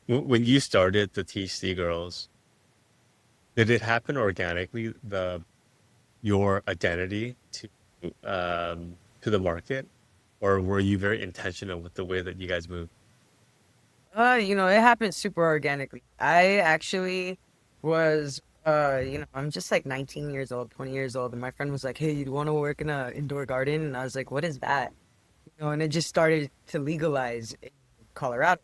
When you started the THC Girls, did it happen organically, your identity to the market, or were you very intentional with the way that you guys moved? It happened super organically. I actually was, I'm just like 19 years old, 20 years old, and my friend was like, "Hey, you want to work in a indoor garden?" And I was like, "What is that?" And it just started to legalize in Colorado.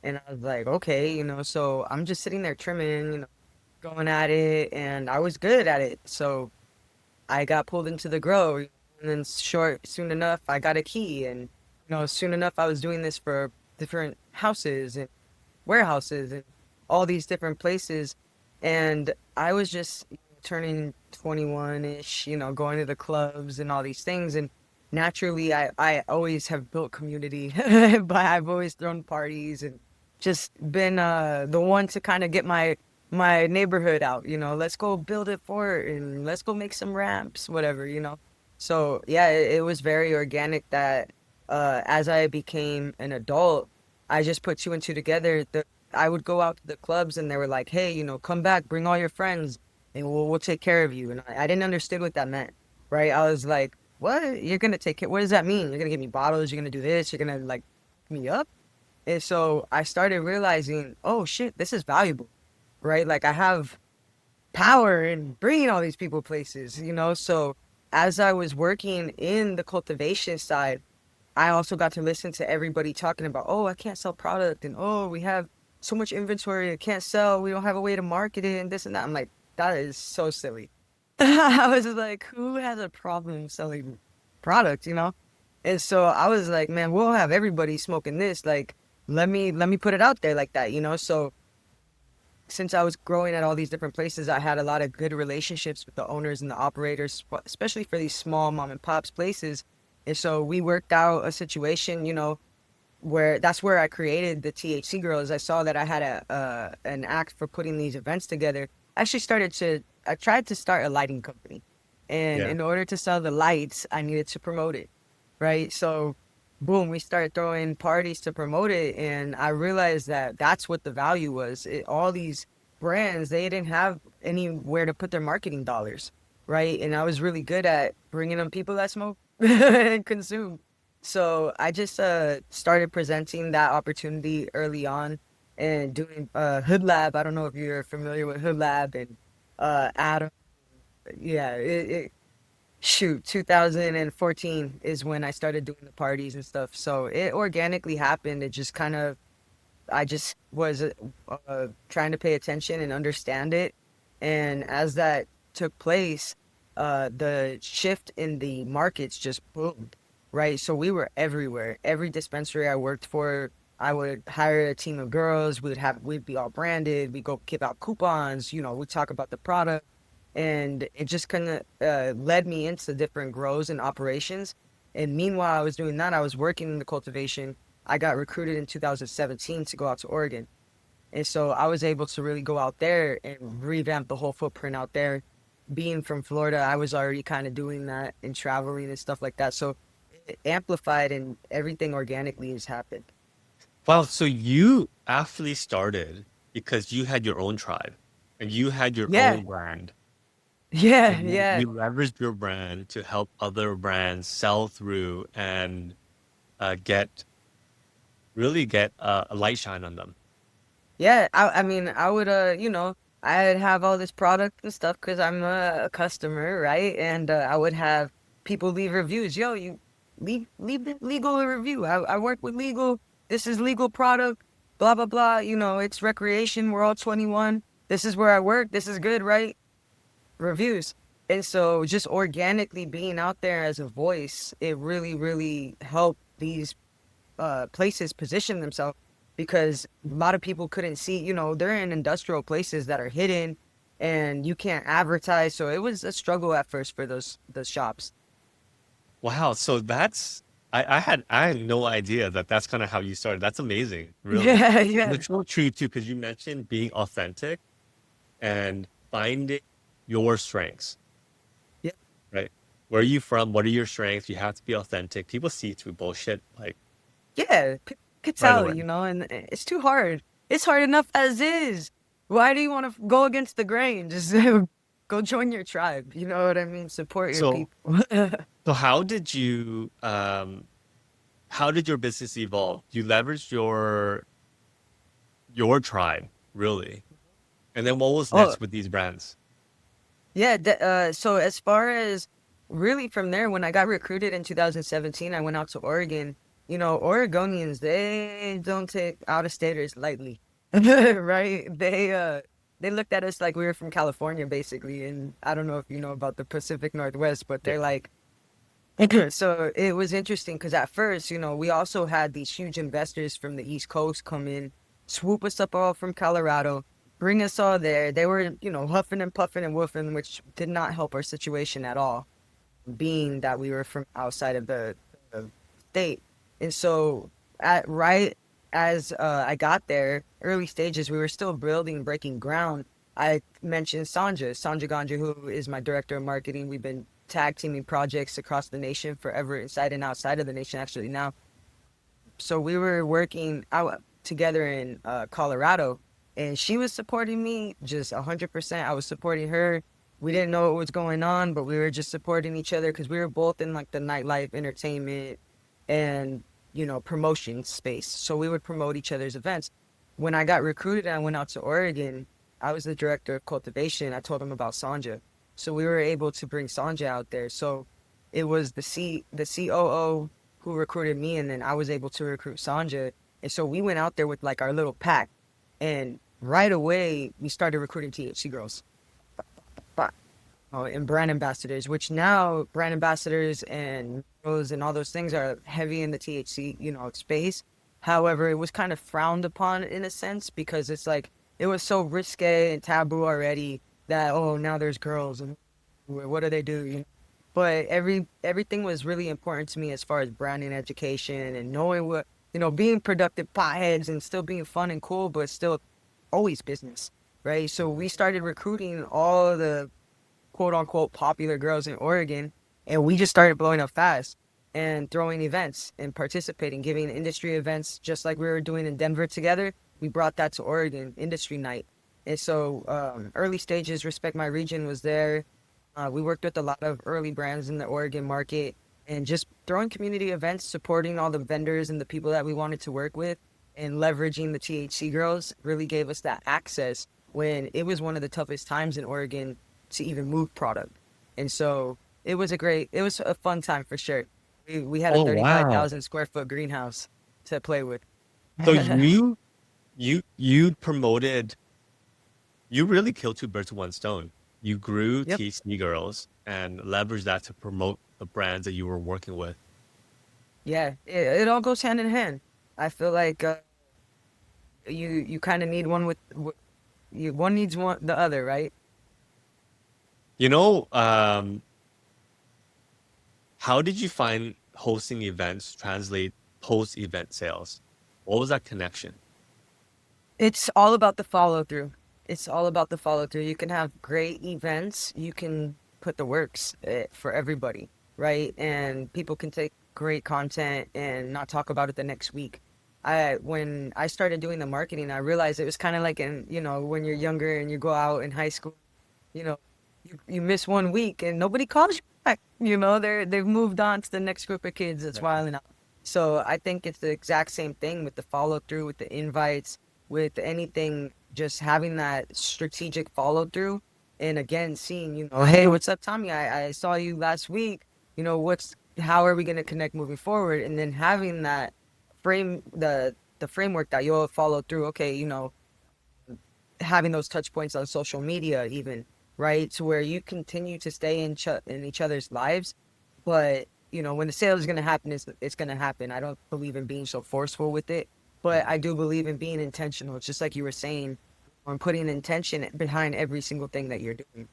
And I was like, "Okay," so I'm just sitting there trimming, going at it, and I was good at it. So I got pulled into the grow, and then soon enough, I got a key, and soon enough, I was doing this for different houses and warehouses and all these different places. And I was just turning 21-ish, going to the clubs and all these things. And naturally, I always have built community, but I've always thrown parties and just been the one to kind of get my neighborhood out, let's go build a fort and let's go make some ramps, whatever. So yeah, it was very organic that as I became an adult, I just put two and two together. I would go out to the clubs and they were like, "Hey, come back, bring all your friends, and we'll take care of you." And I didn't understand what that meant, right? I was like, "What? You're gonna take care? What does that mean? You're gonna give me bottles? You're gonna do this? You're gonna like hook me up?" And so I started realizing, oh shit, this is valuable, right? Like I have power in bringing all these people places. So as I was working in the cultivation side, I also got to listen to everybody talking about, oh, I can't sell product, and oh, we have so much inventory, I can't sell, we don't have a way to market it, and this and that. I'm like, that is so silly. I was like, who has a problem selling product? And so I was like, man, we'll have everybody smoking this. Like, let me put it out there like that. So since I was growing at all these different places, I had a lot of good relationships with the owners and the operators, especially for these small mom and pops places. And so we worked out a situation, where that's where I created the THC Girls. I saw that I had an act for putting these events together. I tried to start a lighting company. And Yeah. in order to sell the lights, I needed to promote it, right? So boom, we started throwing parties to promote it, and I realized that that's what the value was. All these brands, they didn't have anywhere to put their marketing dollars, right? And I was really good at bringing them people that smoke and consume. So I just started presenting that opportunity early on and doing Hood Lab. I don't know if you're familiar with Hood Lab and Adam. Yeah, shoot, 2014 is when I started doing the parties and stuff. So it organically happened. It just kind of, I just was trying to pay attention and understand it. And as that took place, the shift in the markets just boomed, right? So we were everywhere. Every dispensary I worked for, I would hire a team of girls. We'd be all branded. We go give out coupons. We talk about the product, and it just kind of led me into different grows and operations. And meanwhile, I was doing that. I was working in the cultivation. I got recruited in 2017 to go out to Oregon. And so I was able to really go out there and revamp the whole footprint out there. Being from Florida, I was already kind of doing that and traveling and stuff like that. So it amplified and everything organically has happened. Wow, so you actually started because you had your own tribe and you had your Yeah, own brand, yeah, and then yeah. you leveraged your brand to help other brands sell through and get really get a light shine on them. Yeah, I mean, I would, I'd have all this product and stuff because I'm a customer, right? And I would have people leave reviews. Yo, you leave the legal review. I work with legal. This is legal product. Blah blah blah. It's recreation. We're all 21. This is where I work. This is good, right? Reviews. And so just organically being out there as a voice, it really, really helped these places position themselves because a lot of people couldn't see, they're in industrial places that are hidden and you can't advertise. So it was a struggle at first for those shops. Wow, so I had no idea that that's kind of how you started. That's amazing, really. Yeah, And yeah. it's so true too, because you mentioned being authentic and finding your strengths, Yeah. right? Where are you from? What are your strengths? You have to be authentic. People see through bullshit like Yeah. People could right tell, away. and it's too hard. It's hard enough as is. Why do you want to go against the grain? Just go join your tribe. You know what I mean? Support your So, people. so how did your business evolve? You leveraged your tribe, really. And then what was Oh, next with these brands? yeah. So as far as really from there, when I got recruited in 2017, I went out to Oregon. You know, Oregonians, they don't take out-of-staters lightly, right? They looked at us like we were from California, basically. And I don't know if you know about the Pacific Northwest, but Yeah. they're like, so it was interesting because at first, you know, we also had these huge investors from the East Coast come in, swoop us up all from Colorado, bring us all there. They were, you know, huffing and puffing and woofing, which did not help our situation at all, being that we were from outside of the state. And so, at right as I got there, early stages, we were still building, breaking ground. I mentioned Sanja Ganja, who is my director of marketing. We've been tag teaming projects across the nation forever, inside and outside of the nation, actually now. So we were working out together in Colorado, and she was supporting me just 100%. I was supporting her. We didn't know what was going on, but we were just supporting each other because we were both in like the nightlife, entertainment, and promotion space. So we would promote each other's events. When I got recruited and I went out to Oregon, I was the director of cultivation. I told him about Sanja, so we were able to bring Sanja out there. So it was the COO who recruited me, and then I was able to recruit Sanja. And so we went out there with like our little pack, and right away we started recruiting THC girls. And brand ambassadors, which now brand ambassadors and girls and all those things are heavy in the THC, space. However, it was kind of frowned upon in a sense because it's like it was so risque and taboo already that now there's girls and what do they do? But everything was really important to me as far as branding education and knowing what being productive potheads and still being fun and cool, but still always business, right? So we started recruiting all the quote unquote popular girls in Oregon, and we just started blowing up fast and throwing events and participating, giving industry events just like we were doing in Denver together. We brought that to Oregon Industry Night, and so early stages, Respect My Region was there. We worked with a lot of early brands in the Oregon market and just throwing community events, supporting all the vendors and the people that we wanted to work with, and leveraging the THC girls really gave us that access when it was one of the toughest times in Oregon to even move product. And so it was a fun time for sure. We had a Oh, wow. 35,000 square foot greenhouse to play with. So you promoted, you really killed two birds with one stone. You grew Yep. TC Girls and leveraged that to promote the brands that you were working with. Yeah. It all goes hand in hand. I feel like you kind of need one needs the other, right? You know, how did you find hosting events translate post-event sales? What was that connection? It's all about the follow through. It's all about the follow through. You can have great events. You can put the works for everybody, right? And people can take great content and not talk about it the next week. When I started doing the marketing, I realized it was kind of like when you're younger and you go out in high school, you know, you miss 1 week and nobody calls you back. They've moved on to the next group of kids that's Right. wilding out. So I think it's the exact same thing with the follow through, with the invites, with anything, just having that strategic follow through. And again, seeing, hey, what's up, Tommy? I saw you last week. How are we going to connect moving forward? And then having that the framework that you'll follow through. Okay, having those touch points on social media, even right, to where you continue to stay in each other's lives. But when the sale is going to happen, it's going to happen. I don't believe in being so forceful with it, but I do believe in being intentional. It's just like you were saying, on putting intention behind every single thing that you're doing.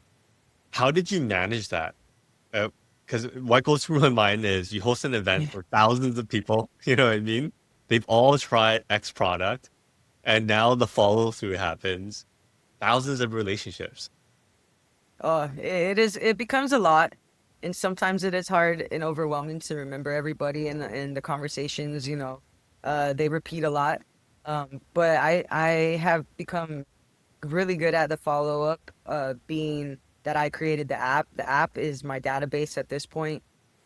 How did you manage that? Because what goes through my mind is you host an event for thousands of people, you know what I mean? They've all tried X product, and now the follow through happens. Thousands of relationships. It becomes a lot, and sometimes it is hard and overwhelming to remember everybody in the conversations. They repeat a lot, But I have become really good at the follow up, being that I created the app. The app is my database at this point.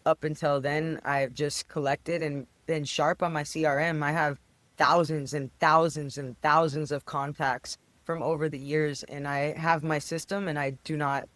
Up until then, I've just collected and been sharp on my CRM. I have thousands and thousands and thousands of contacts from over the years, and I have my system, and I do not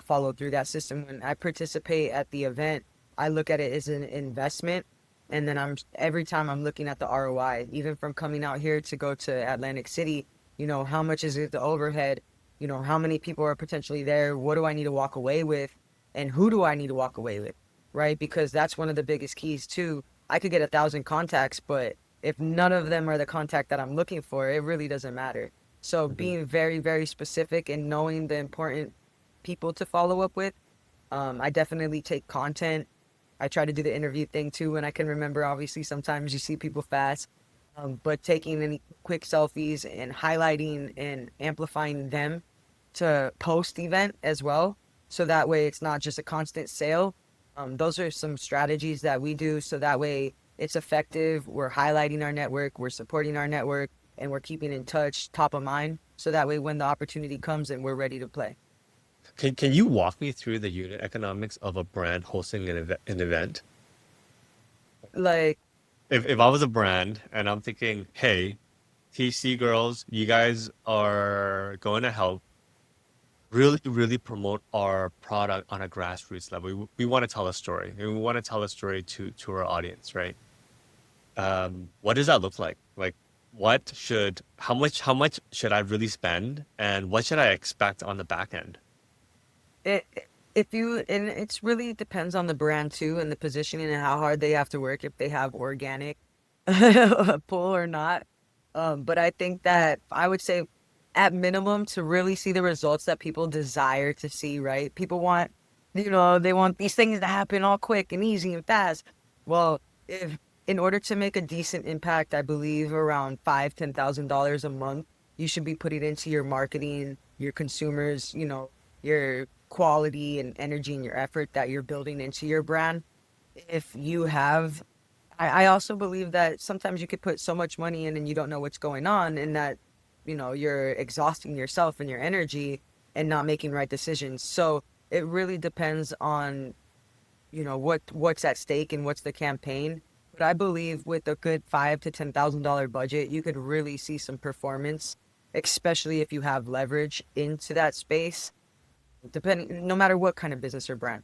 follow through that system. When I participate at the event, I look at it as an investment. And then every time I'm looking at the ROI, even from coming out here to go to Atlantic City, how much is it the overhead? How many people are potentially there? What do I need to walk away with? And who do I need to walk away with? Right? Because that's one of the biggest keys too. I could get 1,000 contacts, but if none of them are the contact that I'm looking for, it really doesn't matter. So Mhm. being very, very specific and knowing the important people to follow up with. I definitely take content. I try to do the interview thing too when I can remember. Obviously, sometimes you see people fast, but taking any quick selfies and highlighting and amplifying them to post event as well. So that way it's not just a constant sale. Those are some strategies that we do. So that way it's effective. We're highlighting our network, we're supporting our network, and we're keeping in touch top of mind. So that way when the opportunity comes and we're ready to play. Can you walk me through the unit economics of a brand hosting an event? Like, If I was a brand and I'm thinking, hey, TC girls, you guys are going to help really promote our product on a grassroots level. We want to tell a story, and we want to tell a story to our audience, right? What does that look like? Like, how much should I really spend, and what should I expect on the back end? it if you and it's really depends on the brand too and the positioning and how hard they have to work if they have organic pull or not. But I think that I would say at minimum to really see the results that people desire to see, right? People want, they want these things to happen all quick and easy and fast. Well, if in order to make a decent impact, I believe around $5,000 to $10,000 a month, you should be putting into your marketing, your consumers, your quality and energy and your effort that you're building into your brand. If you have, I also believe that sometimes you could put so much money in and you don't know what's going on, and that, you're exhausting yourself and your energy and not making right decisions. So it really depends on, what's at stake and what's the campaign. But I believe with a good $5,000 to $10,000 budget, you could really see some performance, especially if you have leverage into that space, depending no matter what kind of business or brand.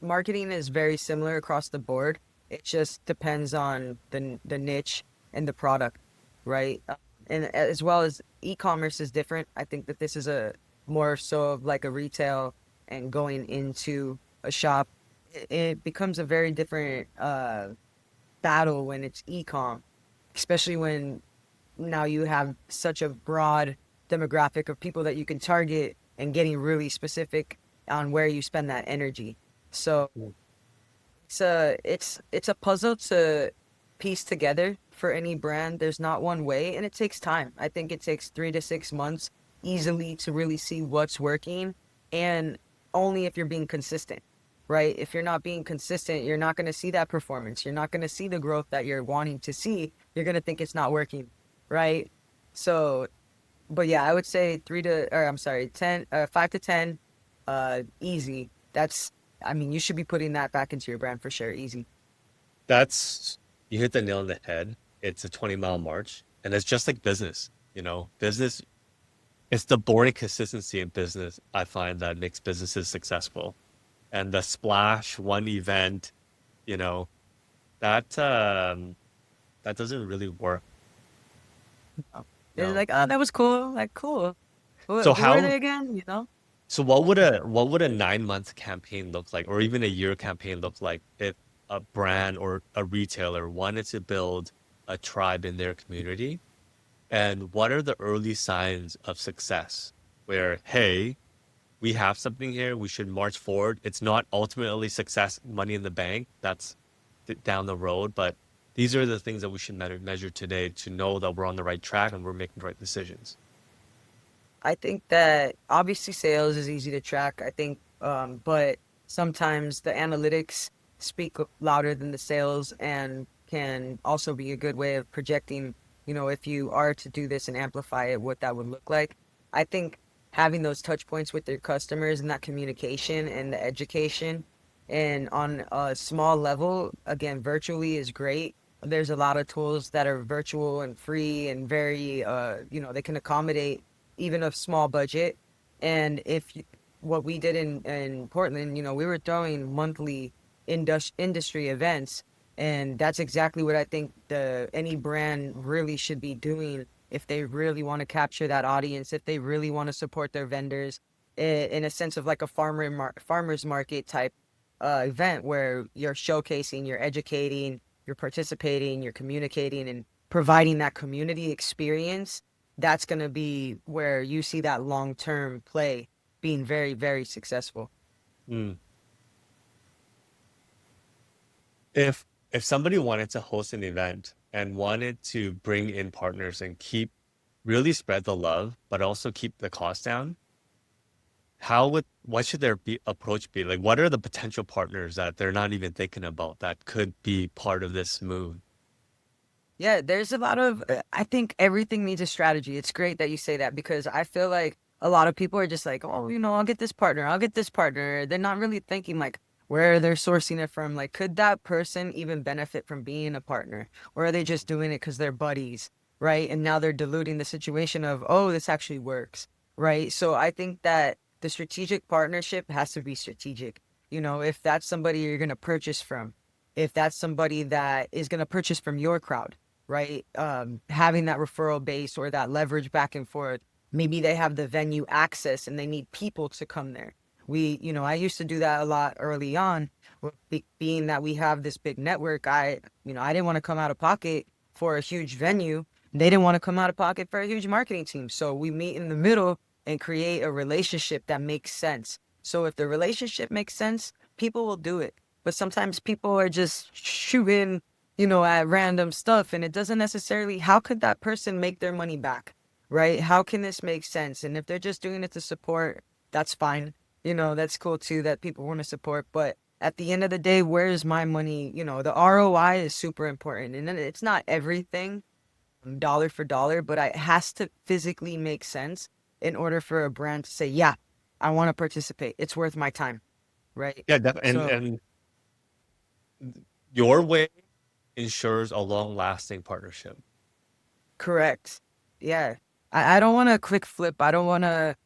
Marketing is very similar across the board. It just depends on the niche and the product, right? And as well as e-commerce is different. I think that this is a more so of like a retail and going into a shop. It becomes a very different battle when it's e-com, especially when now you have such a broad demographic of people that you can target and getting really specific on where you spend that energy. So Mm. it's a puzzle to piece together for any brand. There's not one way, and it takes time. I think it takes 3 to 6 months easily to really see what's working, and only if you're being consistent, right? If you're not being consistent, you're not going to see that performance. You're not going to see the growth that you're wanting to see. You're going to think it's not working, right? So, but yeah, I would say or I'm sorry, 10, 5 to 10, easy. I mean, you should be putting that back into your brand for sure. Easy. That's You hit the nail on the head. It's a 20-mile march, and it's just like business. Business. It's the boring consistency in business I find that makes businesses successful. And the splash one event, you know, that that doesn't really work. Oh. It's No. like, oh, that was cool. Like, cool. So Who are how they again? so what would a 9 month campaign look like, or even a year campaign look like if a brand or a retailer wanted to build a tribe in their community? And what are the early signs of success where, hey, we have something here, we should march forward. It's not ultimately success, money in the bank. That's down the road, but these are the things that we should measure today to know that we're on the right track and we're making the right decisions. I think that obviously sales is easy to track. I think, but sometimes the analytics speak louder than the sales and can also be a good way of projecting, if you are to do this and amplify it, what that would look like. I think having those touch points with your customers and that communication and the education and on a small level, again, virtually is great. There's a lot of tools that are virtual and free and very, they can accommodate even a small budget. And what we did in Portland, we were throwing monthly industry events, and that's exactly what I think any brand really should be doing if they really want to capture that audience, if they really want to support their vendors in a sense of like a farmer's market type event where you're showcasing, you're educating, you're participating, you're communicating, and providing that community experience. That's going to be where you see that long term play being very, very successful. Mm. If somebody wanted to host an event and wanted to bring in partners and really spread the love, but also keep the cost down, what should their approach be? Like, what are the potential partners that they're not even thinking about that could be part of this move? Yeah, there's a lot of, I think everything needs a strategy. It's great that you say that because I feel like a lot of people are just like, oh, I'll get this partner, I'll get this partner. They're not really thinking like where they're sourcing it from. Like, could that person even benefit from being a partner? Or are they just doing it because they're buddies, right? And now they're diluting the situation of, oh, this actually works, right? So I think that the strategic partnership has to be strategic. If that's somebody you're going to purchase from, if that's somebody that is going to purchase from your crowd, right? Having that referral base or that leverage back and forth. Maybe they have the venue access and they need people to come there. I used to do that a lot early on, being that we have this big network. I didn't want to come out of pocket for a huge venue. They didn't want to come out of pocket for a huge marketing team. So we meet in the middle and create a relationship that makes sense. So if the relationship makes sense, people will do it. But sometimes people are just shooting at random stuff. And it doesn't necessarily, how could that person make their money back? Right? How can this make sense? And if they're just doing it to support, that's fine. That's cool too that people want to support. But at the end of the day, where's my money? The ROI is super important. And then it's not everything dollar for dollar, but it has to physically make sense in order for a brand to say, yeah, I want to participate. It's worth my time. Right? Yeah, So and your way ensures a long-lasting partnership. correct. Yeah. I don't want to quick flip. I don't want to,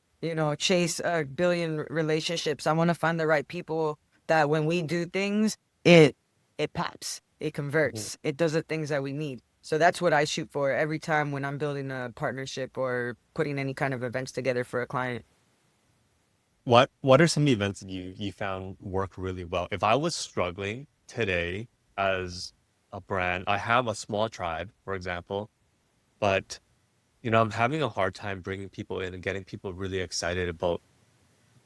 chase a billion relationships. I want to find the right people that when we do things, it pops, it Mhm. converts, it does the things that we need. So that's what I shoot for every time when I'm building a partnership or putting any kind of events together for a client. What are some events that you found work really well? If I was struggling today as a brand, I have a small tribe, for example, but I'm having a hard time bringing people in and getting people really excited about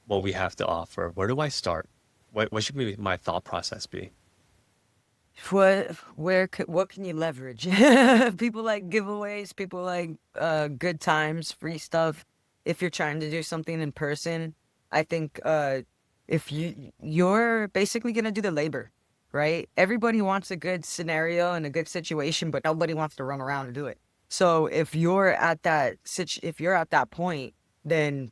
what we have to offer. Where do I start? What should my thought process be? What can you leverage? People like giveaways, people like good times, free stuff. If you're trying to do something in person, I think if you're basically gonna do the labor, right? Everybody wants a good scenario and a good situation, but nobody wants to run around and do it. So if you're at that point, then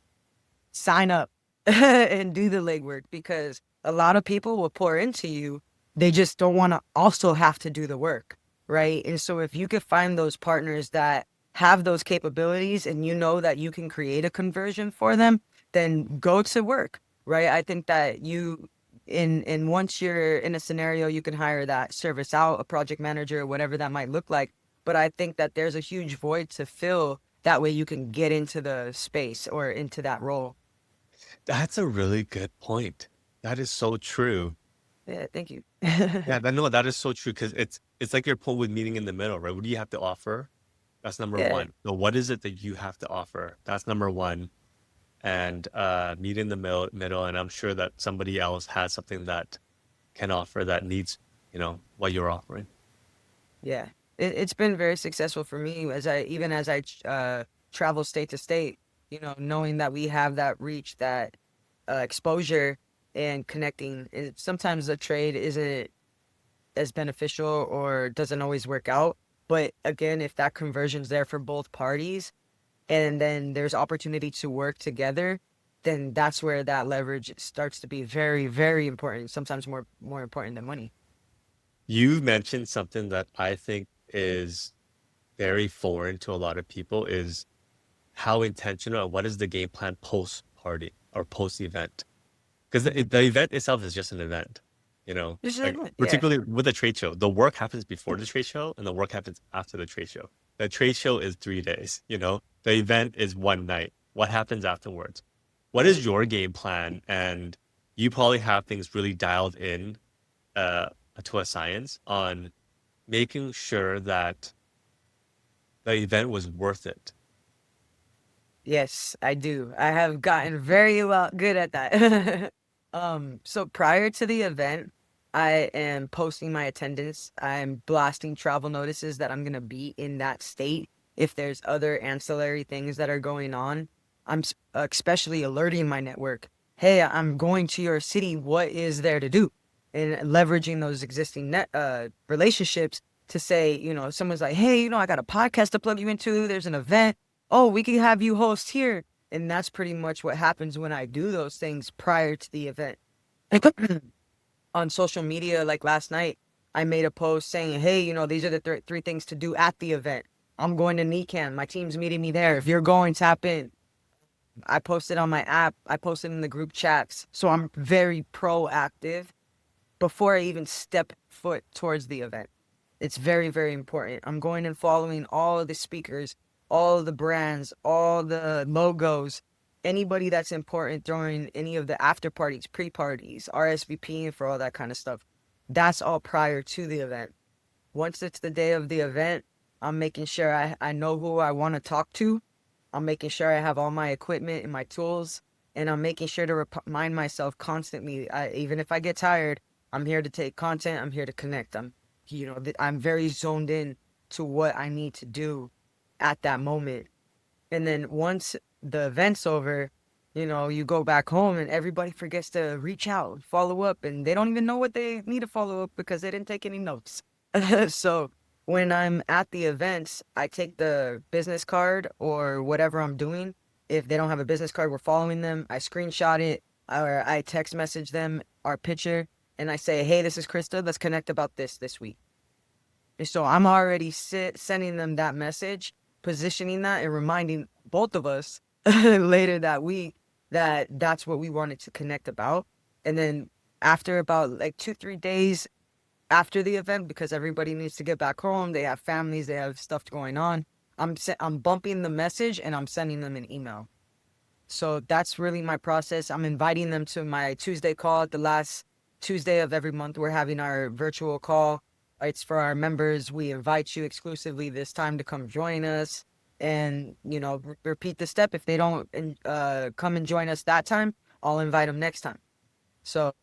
sign up and do the legwork because a lot of people will pour into you. They just don't want to also have to do the work, right? And so if you could find those partners that have those capabilities and you know that you can create a conversion for them, then go to work, right? I think that once you're in a scenario, you can hire that service out, a project manager, whatever that might look like. But I think that there's a huge void to fill. That way you can get into the space or into that role. That's a really good point. That is so true. Yeah, thank you. Yeah, no, that is so true because it's like your point with meeting in the middle, right? What do you have to offer? That's number Yeah, one. So what is it that you have to offer? That's number one. And meet in the middle, and I'm sure that somebody else has something that can offer that needs, what you're offering. yeah. It's been very successful for me as I travel state to state, knowing that we have that reach, that exposure and connecting. Sometimes the trade isn't as beneficial or doesn't always work out. But again, if that conversion's there for both parties and then there's opportunity to work together, then that's where that leverage starts to be very, very important, sometimes more important than money. You mentioned something that I think is very foreign to a lot of people is how intentional and what is the game plan post party or post event? Because the event itself is just an event, you know, Just like, like yeah. particularly with a trade show, the work happens before the trade show and the work happens after the trade show. The trade show is 3 days, you know, the event is one night. What happens afterwards? What is your game plan? And you probably have things really dialed in uh, to a science on making sure that the event was worth it. Yes, I do. I have gotten very well good at that. So prior to the event, I am posting my attendance. I'm blasting travel notices that I'm gonna be in that state. If there's other ancillary things that are going on, especially alerting my network. Hey, I'm going to your city. What is there to do? And leveraging those existing relationships to say, if someone's like, hey, I got a podcast to plug you into. There's an event. Oh, we can have you host here. And that's pretty much what happens when I do those things prior to the event. On social media, like last night, I made a post saying, hey, these are the three things to do at the event. I'm going to NECAN. My team's meeting me there. If you're going, tap in. I posted on my app. I posted in the group chats. So I'm very proactive before I even step foot towards the event. It's very, very important. I'm going and following all of the speakers, all of the brands, all the logos, anybody that's important during any of the after parties, pre-parties, RSVPing for all that kind of stuff. That's all prior to the event. Once it's the day of the event, I'm making sure I know who I want to talk to. I'm making sure I have all my equipment and my tools, and I'm making sure to remind myself constantly. Even if I get tired, I'm here to take content. I'm here to connect. I'm very zoned in to what I need to do at that moment. And then once the event's over, you go back home and everybody forgets to reach out, follow up, and they don't even know what they need to follow up because they didn't take any notes. So when I'm at the events, I take the business card or whatever I'm doing. If they don't have a business card, we're following them. I screenshot it or I text message them our picture and I say, hey, this is Krysta. Let's connect about this week. And so I'm already sending them that message, positioning that and reminding both of us later that week that that's what we wanted to connect about. And then after about like 2-3 days after the event, because everybody needs to get back home, they have families, they have stuff going on. I'm bumping the message and I'm sending them an email. So that's really my process. I'm inviting them to my Tuesday call. The last Tuesday of every month, we're having our virtual call. It's for our members. We invite you exclusively this time to come join us and, repeat the step. If they don't come and join us that time, I'll invite them next time. So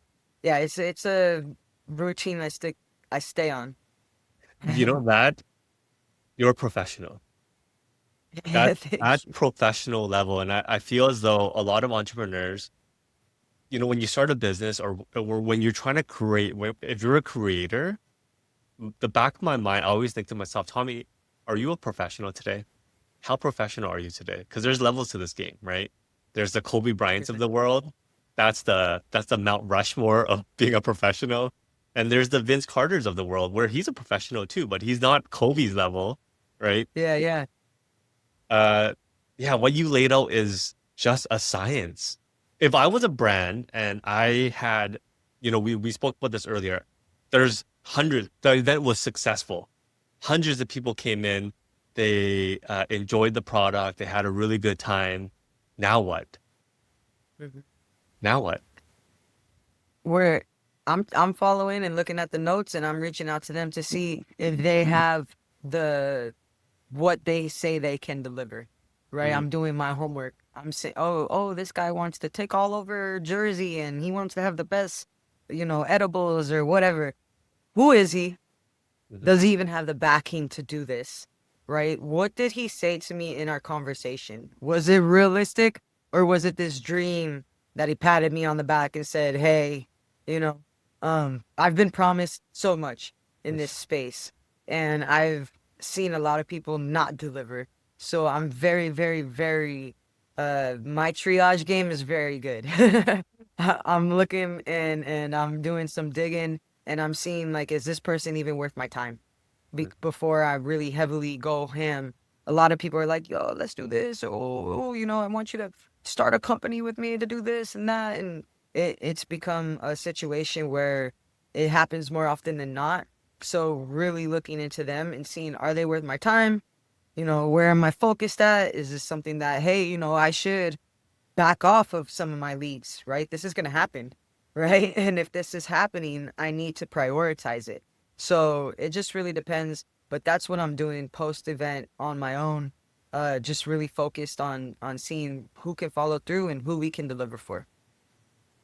yeah, it's a routine I stay on. You know that you're a professional. That Thank at you. professional level, and I feel as though a lot of entrepreneurs, when you start a business or when you're trying to create, if you're a creator, the back of my mind, I always think to myself, Tommy, are you a professional today? How professional are you today? Because there's levels to this game, right? There's the Kobe Bryants of 100%. the world. That's the Mount Rushmore of being a professional. And there's the Vince Carters of the world where he's a professional too, but he's not Kobe's level, right? Yeah, yeah. Uh, yeah, what you laid out is just a science. If I was a brand and I had, we spoke about this earlier. There's hundreds. The event was successful. Hundreds of people came in. They enjoyed the product. They had a really good time. Now what? Mhm. Now what? Where I'm following and looking at the notes and I'm reaching out to them to see if they have the what they say they can deliver. Right? Mhm. I'm doing my homework. I'm saying, oh, this guy wants to take all over Jersey and he wants to have the best, edibles or whatever. Who is he? Mhm. Does he even have the backing to do this? Right? What did he say to me in our conversation? Was it realistic or was it this dream that he patted me on the back and said, hey, you know, I've been promised so much. in this space, and I've seen a lot of people not deliver. So I'm very, very, very, my triage game is very good. I'm looking and I'm doing some digging and I'm seeing like, is this person even worth my time? Before I really heavily go ham. A lot of people are like, yo, let's do this. Oh, I want you to start a company with me to do this and that. And it's become a situation where it happens more often than not. So really looking into them and seeing, are they worth my time? Where am I focused at? Is this something that, hey, I should back off of some of my leads, right? This is going to happen, right? And if this is happening, I need to prioritize it. So it just really depends. But that's what I'm doing post event on my own. Just really focused on seeing who can follow through and who we can deliver for.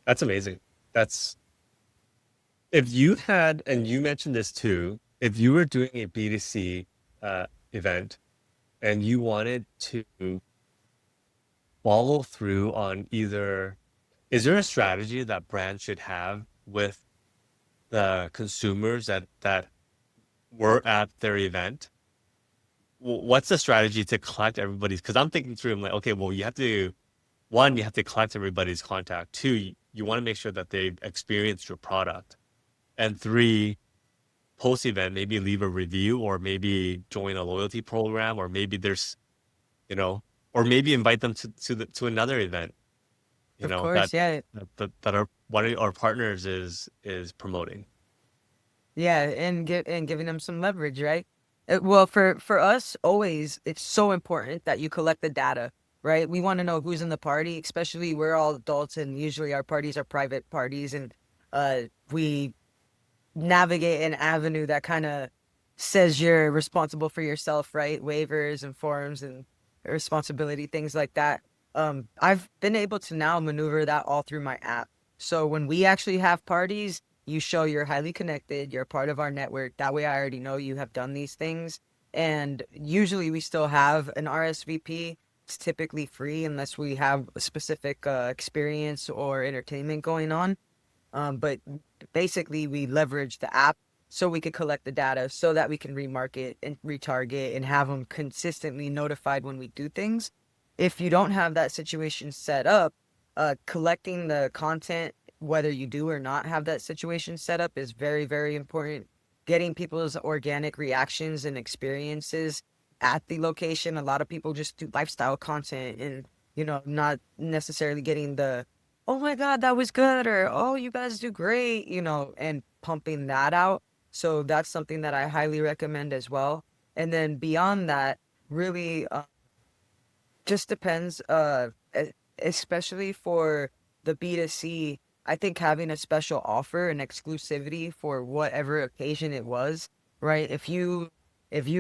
That's amazing. That's if you had, and you mentioned this too, if you were doing a B2C event and you wanted to follow through on either, is there a strategy that brands should have with the consumers that were at their event? What's the strategy to collect everybody's? Because I'm thinking through, I'm like, okay, well, you have to, one, you have to collect everybody's contact. Two, you want to make sure that they've experienced your product. And three, post event, maybe leave a review or maybe join a loyalty program or maybe there's, you know, or maybe invite them to another event, Of that course, yeah. that our one of our partners is promoting. Yeah, and giving them some leverage, right? Well, for us, always it's so important that you collect the data, right? We want to know who's in the party, especially we're all adults, and usually our parties are private parties, and we navigate an avenue that kind of says you're responsible for yourself, right? Waivers and forms and responsibility, things like that. I've been able to now maneuver that all through my app. So when we actually have parties, you show you're highly connected, you're part of our network. That way I already know you have done these things. And usually we still have an RSVP. It's typically free unless we have a specific experience or entertainment going on. But basically, we leverage the app so we could collect the data so that we can remarket and retarget and have them consistently notified when we do things. If you don't have that situation set up, collecting the content, whether you do or not have that situation set up, is very, very important. Getting people's organic reactions and experiences at the location. A lot of people just do lifestyle content and, not necessarily getting the oh my God, that was good, or oh, you guys do great, and pumping that out. So that's something that I highly recommend as well. And then beyond that, really just depends, especially for the B2C. I think having a special offer and exclusivity for whatever occasion it was, right? If you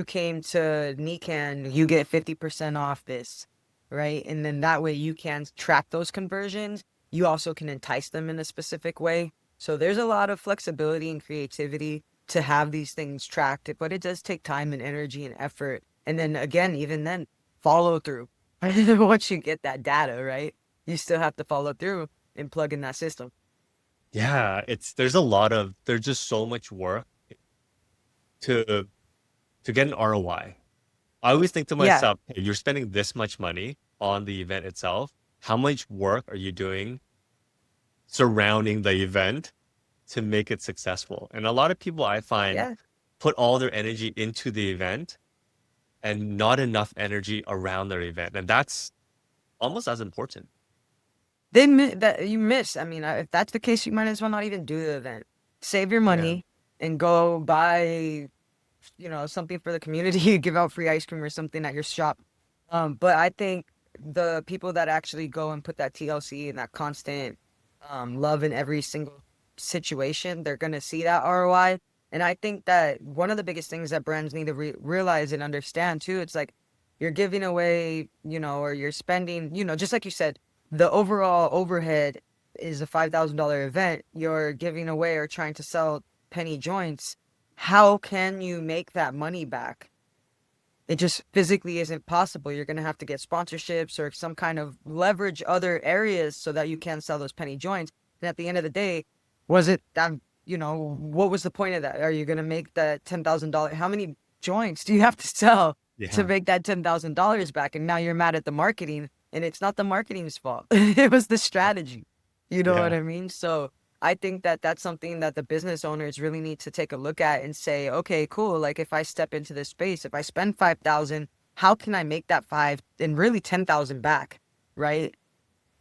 came to Nikan, you get 50% off this, right? And then that way you can track those conversions. You also can entice them in a specific way. So there's a lot of flexibility and creativity to have these things tracked, but it does take time and energy and effort. And then again, even then, follow through. Once you get that data, right? You still have to follow through and plug in that system. Yeah, there's just so much work to get an ROI. I always think to Yeah. myself, hey, you're spending this much money on the event itself. How much work are you doing surrounding the event to make it successful? And a lot of people I find Yeah. put all their energy into the event and not enough energy around their event. And that's almost as important. That you miss. I mean, if that's the case, you might as well not even do the event. Save your Yeah. money and go buy, something for the community, give out free ice cream or something at your shop. But I think the people that actually go and put that TLC and that constant love in every single situation, they're gonna see that ROI. And I think that one of the biggest things that brands need to realize and understand too, it's like you're giving away, or you're spending, just like you said, the overall overhead is a $5,000 event. You're giving away or trying to sell penny joints. How can you make that money back? It just physically isn't possible. You're going to have to get sponsorships or some kind of leverage other areas so that you can sell those penny joints. And at the end of the day, was it that? what was the point of that? Are you gonna make that $10,000? How many joints do you have to sell to Yeah. make that $10,000 back? And now you're mad at the marketing, and it's not the marketing's fault. It was the strategy. You know what Yeah. I mean? So I think that that's something that the business owners really need to take a look at and say, okay, cool. Like if I step into this space, if I spend 5,000, how can I make that five and really 10,000 back? Right?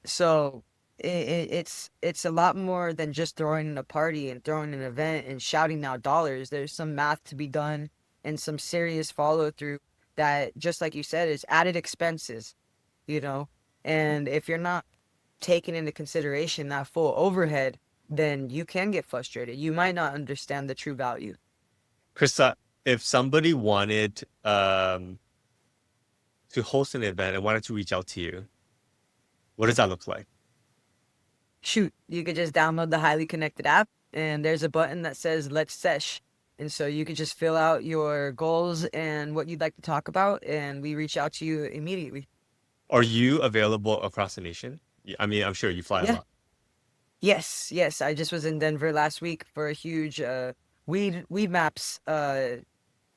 So it's a lot more than just throwing a party and throwing an event and shouting out dollars. There's some math to be done and some serious follow through that, just like you said, is added expenses, you know. And if you're not taking into consideration that full overhead, then you can get frustrated. You might not understand the true value. Krista, if somebody wanted to host an event and wanted to reach out to you, what does that look like? Shoot, you could just download the Highly Connected app, and there's a button that says Let's Sesh. And so you could just fill out your goals and what you'd like to talk about, and we reach out to you immediately. Are you available across the nation? I mean, I'm sure you fly a Yeah. lot. Yes, yes. I just was in Denver last week for a huge weed maps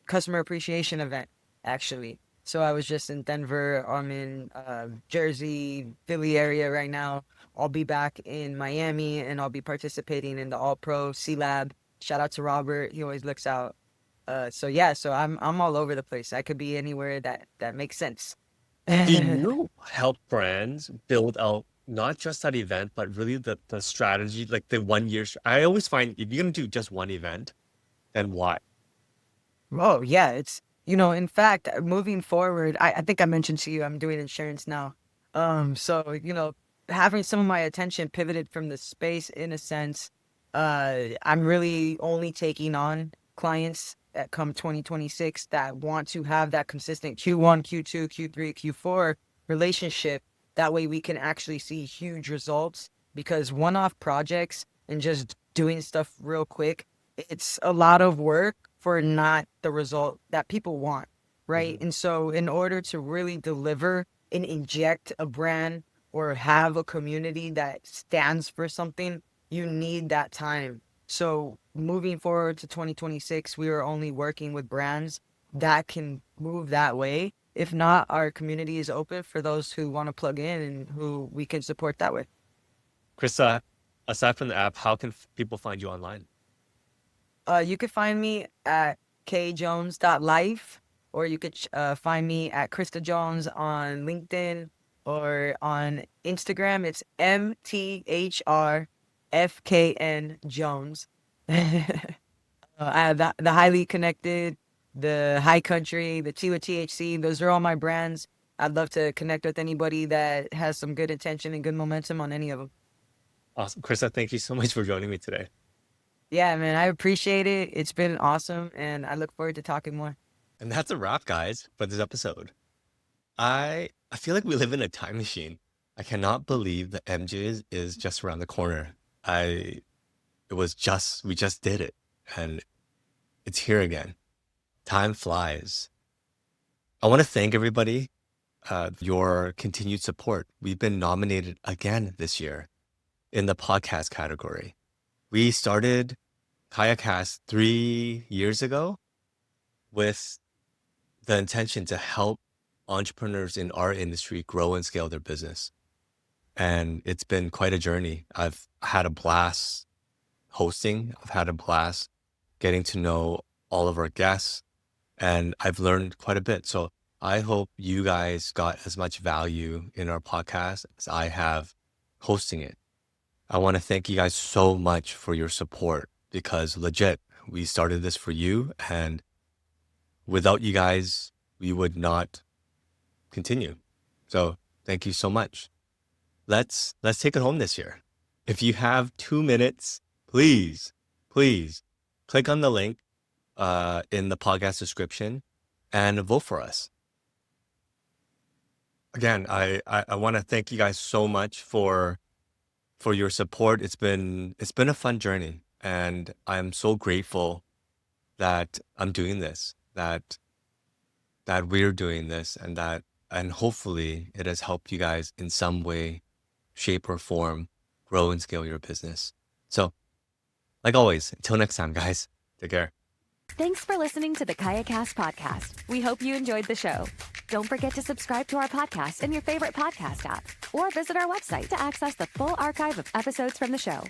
customer appreciation event, actually. So I was just in Denver. I'm in Jersey, Philly area right now. I'll be back in Miami, and I'll be participating in the All Pro C Lab. Shout out to Robert. He always looks out. So yeah, so I'm all over the place. I could be anywhere that makes sense. Do you help brands build out not just that event, but really the strategy, like the 1 year? I always find if you're gonna do just one event, then why? Oh, yeah, in fact, moving forward, I think I mentioned to you I'm doing insurance now. So, having some of my attention pivoted from the space in a sense, I'm really only taking on clients that come 2026 that want to have that consistent Q1, Q2, Q3, Q4 relationship. That way we can actually see huge results because one-off projects and just doing stuff real quick, it's a lot of work for not the result that people want, right? Mhm. And so, in order to really deliver and inject a brand or have a community that stands for something, you need that time. So, moving forward to 2026, we are only working with brands that can move that way. If not, our community is open for those who want to plug in and who we can support that way. Krista, aside from the app, how can people find you online? You could find me at kjones.life, or you could find me at Krysta Jones on LinkedIn or on Instagram. It's MTHRFKN Jones. I have the highly connected, the high country, the Tea with THC. Those are all my brands. I'd love to connect with anybody that has some good intention and good momentum on any of them. Awesome. Krista, thank you so much for joining me today. Yeah, man, I appreciate it. It's been awesome, and I look forward to talking more. And that's a wrap, guys, for this episode. I feel like we live in a time machine. I cannot believe the MJ is just around the corner. I we just did it, and it's here again. Time flies. I want to thank everybody your continued support. We've been nominated again this year in the podcast category. We started KayaCast 3 years ago with the intention to help entrepreneurs in our industry grow and scale their business. And it's been quite a journey. I've had a blast hosting, I've had a blast getting to know all of our guests, and I've learned quite a bit. So I hope you guys got as much value in our podcast as I have hosting it. I want to thank you guys so much for your support because legit, we started this for you, and without you guys, we would not continue. So thank you so much. Let's take it home this year. If you have 2 minutes, please click on the link in the podcast description and vote for us. Again, I want to thank you guys so much for your support. It's been a fun journey, and I'm so grateful that I'm doing this, that we're doing this, and hopefully it has helped you guys in some way, shape, or form grow and scale your business. So Like always, until next time, guys, take care. Thanks for listening to the KayaCast podcast. We hope you enjoyed the show. Don't forget to subscribe to our podcast in your favorite podcast app or visit our website to access the full archive of episodes from the show.